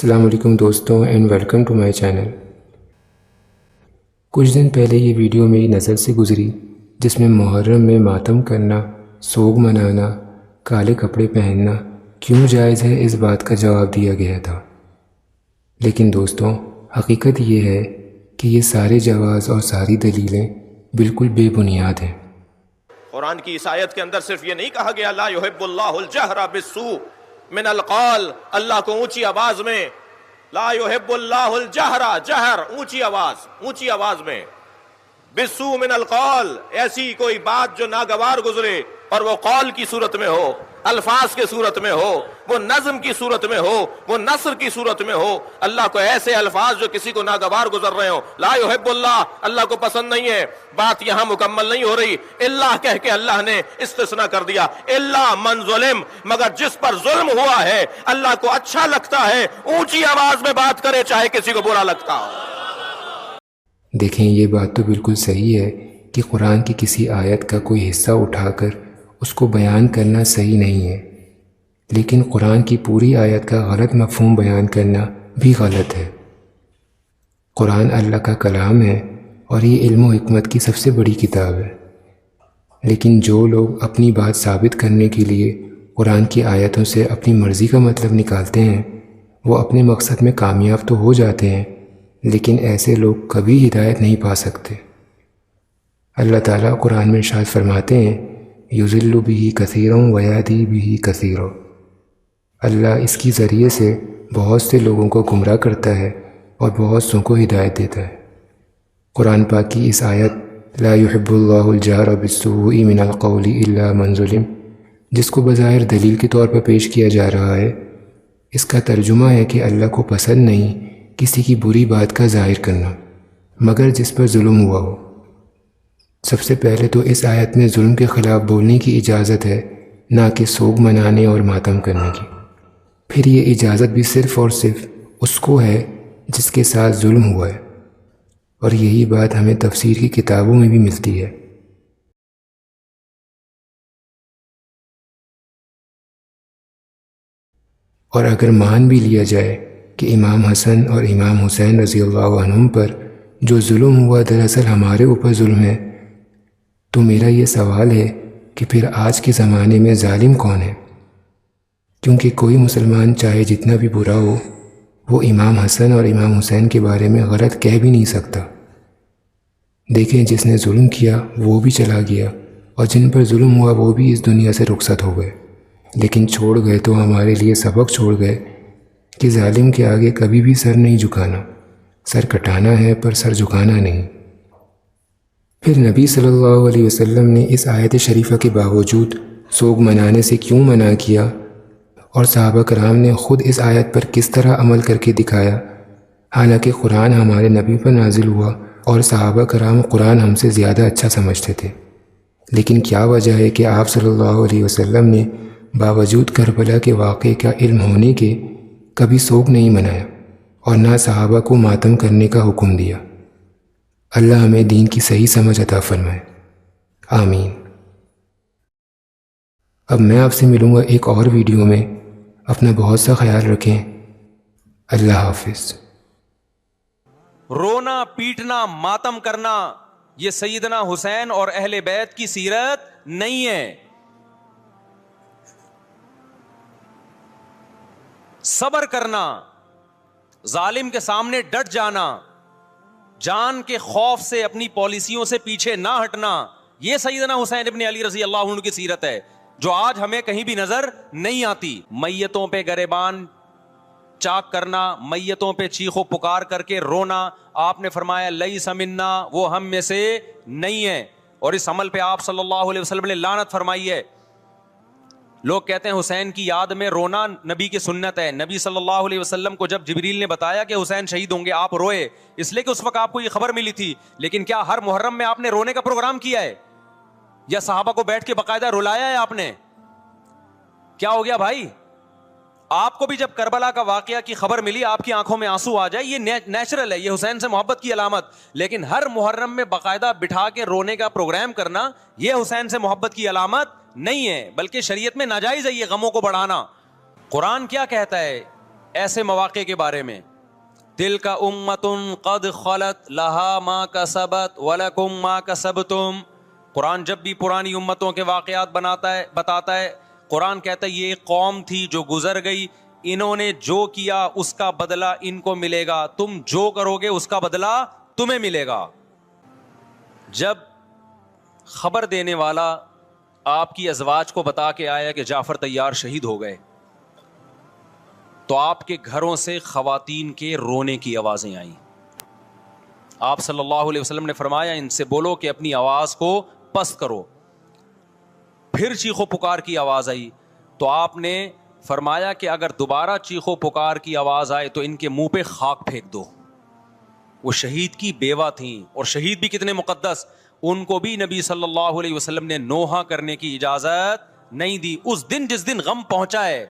السلام علیکم دوستوں and welcome to my channel. کچھ دن پہلے یہ ویڈیو میری نظر سے گزری جس میں محرم میں ماتم کرنا، سوگ منانا، کالے کپڑے پہننا کیوں جائز ہے اس بات کا جواب دیا گیا تھا۔ لیکن دوستوں، حقیقت یہ ہے کہ یہ سارے جواز اور ساری دلیلیں بالکل بے بنیاد ہیں۔ قرآن کی اس آیت کے اندر صرف یہ نہیں کہا گیا لا یحب اللہ الجہر بالسوء من القول، اللہ کو اونچی آواز میں لا یحب اللہ الجہر، جہر اونچی آواز میں، بالسوء من القول، ایسی کوئی بات جو ناگوار گزرے اور وہ قول کی صورت میں ہو، الفاظ کے صورت میں ہو، وہ نظم کی صورت میں ہو، وہ نثر کی صورت میں ہو، اللہ کو ایسے الفاظ جو کسی کو ناگوار گزر رہے ہوں، لا یحب اللہ کو پسند نہیں ہے۔ بات یہاں مکمل نہیں ہو رہی، اللہ کہہ کے اللہ نے استثناء کر دیا، الا من ظلم، مگر جس پر ظلم ہوا ہے اللہ کو اچھا لگتا ہے اونچی آواز میں بات کرے چاہے کسی کو برا لگتا ہو۔ دیکھیں، یہ بات تو بالکل صحیح ہے کہ قرآن کی کسی آیت کا کوئی حصہ اٹھا کر اس کو بیان کرنا صحیح نہیں ہے، لیکن قرآن کی پوری آیت کا غلط مفہوم بیان کرنا بھی غلط ہے۔ قرآن اللہ کا کلام ہے اور یہ علم و حکمت کی سب سے بڑی کتاب ہے، لیکن جو لوگ اپنی بات ثابت کرنے کے لیے قرآن کی آیتوں سے اپنی مرضی کا مطلب نکالتے ہیں وہ اپنے مقصد میں کامیاب تو ہو جاتے ہیں، لیکن ایسے لوگ کبھی ہدایت نہیں پا سکتے۔ اللہ تعالیٰ قرآن میں ارشاد فرماتے ہیں یضل بہ کثیرا ویہدی بہ کثیرا، اللہ اس کے ذریعے سے بہت سے لوگوں کو گمراہ کرتا ہے اور بہت سوں کو ہدایت دیتا ہے۔ قرآن پاک کی اس آیت لا یحب اللہ الجہر بالسوء من القول الا من ظلم، جس کو بظاہر دلیل کے طور پر پیش کیا جا رہا ہے، اس کا ترجمہ ہے کہ اللہ کو پسند نہیں کسی کی بری بات کا ظاہر کرنا مگر جس پر ظلم ہوا ہو۔ سب سے پہلے تو اس آیت میں ظلم کے خلاف بولنے کی اجازت ہے، نہ کہ سوگ منانے اور ماتم کرنے کی۔ پھر یہ اجازت بھی صرف اور صرف اس کو ہے جس کے ساتھ ظلم ہوا ہے، اور یہی بات ہمیں تفسیر کی کتابوں میں بھی ملتی ہے۔ اور اگر مان بھی لیا جائے کہ امام حسن اور امام حسین رضی اللہ عنہم پر جو ظلم ہوا دراصل ہمارے اوپر ظلم ہے، تو میرا یہ سوال ہے کہ پھر آج کے زمانے میں ظالم کون ہے؟ کیونکہ کوئی مسلمان چاہے جتنا بھی برا ہو، وہ امام حسن اور امام حسین کے بارے میں غلط کہہ بھی نہیں سکتا۔ دیکھیں، جس نے ظلم کیا وہ بھی چلا گیا اور جن پر ظلم ہوا وہ بھی اس دنیا سے رخصت ہو گئے، لیکن چھوڑ گئے تو ہمارے لیے سبق چھوڑ گئے کہ ظالم کے آگے کبھی بھی سر نہیں جھکانا، سر کٹانا ہے پر سر جھکانا نہیں۔ پھر نبی صلی اللہ علیہ وسلم نے اس آیت شریفہ کے باوجود سوگ منانے سے کیوں منع کیا، اور صحابہ کرام نے خود اس آیت پر کس طرح عمل کر کے دکھایا، حالانکہ قرآن ہمارے نبی پر نازل ہوا اور صحابہ کرام قرآن ہم سے زیادہ اچھا سمجھتے تھے، لیکن کیا وجہ ہے کہ آپ صلی اللہ علیہ وسلم نے باوجود کربلا کے واقعے کا علم ہونے کے کبھی سوگ نہیں منایا اور نہ صحابہ کو ماتم کرنے کا حکم دیا؟ اللہ ہمیں دین کی صحیح سمجھ عطا فرمائے، آمین۔ اب میں آپ سے ملوں گا ایک اور ویڈیو میں، اپنا بہت سا خیال رکھیں، اللہ حافظ۔ رونا، پیٹنا، ماتم کرنا یہ سیدنا حسین اور اہل بیت کی سیرت نہیں ہے۔ صبر کرنا، ظالم کے سامنے ڈٹ جانا، جان کے خوف سے اپنی پالیسیوں سے پیچھے نہ ہٹنا، یہ سیدنا حسین ابن علی رضی اللہ عنہ کی سیرت ہے جو آج ہمیں کہیں بھی نظر نہیں آتی۔ میتوں پہ گریبان چاک کرنا، میتوں پہ چیخ و پکار کر کے رونا، آپ نے فرمایا لیس منا، وہ ہم میں سے نہیں ہے، اور اس عمل پہ آپ صلی اللہ علیہ وسلم نے لعنت فرمائی ہے۔ لوگ کہتے ہیں حسین کی یاد میں رونا نبی کی سنت ہے۔ نبی صلی اللہ علیہ وسلم کو جب جبریل نے بتایا کہ حسین شہید ہوں گے آپ روئے، اس لیے کہ اس وقت آپ کو یہ خبر ملی تھی، لیکن کیا ہر محرم میں آپ نے رونے کا پروگرام کیا ہے یا صحابہ کو بیٹھ کے باقاعدہ رلایا ہے آپ نے؟ کیا ہو گیا بھائی؟ آپ کو بھی جب کربلا کا واقعہ کی خبر ملی آپ کی آنکھوں میں آنسو آ جائے، یہ نیچرل ہے، یہ حسین سے محبت کی علامت، لیکن ہر محرم میں باقاعدہ بٹھا کے رونے کا پروگرام کرنا یہ حسین سے محبت کی علامت نہیں ہے، بلکہ شریعت میں ناجائز ہے یہ غموں کو بڑھانا۔ قرآن کیا کہتا ہے ایسے مواقع کے بارے میں، تلک امۃ قد خلت لہا ما کسبت ولکم ما کسبتم. قرآن جب بھی پرانی امتوں کے واقعات بتاتا ہے، قرآن کہتا ہے یہ ایک قوم تھی جو گزر گئی، انہوں نے جو کیا اس کا بدلہ ان کو ملے گا، تم جو کرو گے اس کا بدلہ تمہیں ملے گا. جب خبر دینے والا آپ کی ازواج کو بتا کے آیا کہ جعفر طیار شہید ہو گئے، تو آپ کے گھروں سے خواتین کے رونے کی آوازیں آئیں. آپ صلی اللہ علیہ وسلم نے فرمایا ان سے بولو کہ اپنی آواز کو پست کرو. پھر چیخو پکار کی آواز آئی تو آپ نے فرمایا کہ اگر دوبارہ چیخو پکار کی آواز آئے تو ان کے منہ پہ خاک پھینک دو. وہ شہید کی بیوہ تھیں، اور شہید بھی کتنے مقدس، ان کو بھی نبی صلی اللہ علیہ وسلم نے نوحہ کرنے کی اجازت نہیں دی. اس دن جس دن غم پہنچا ہے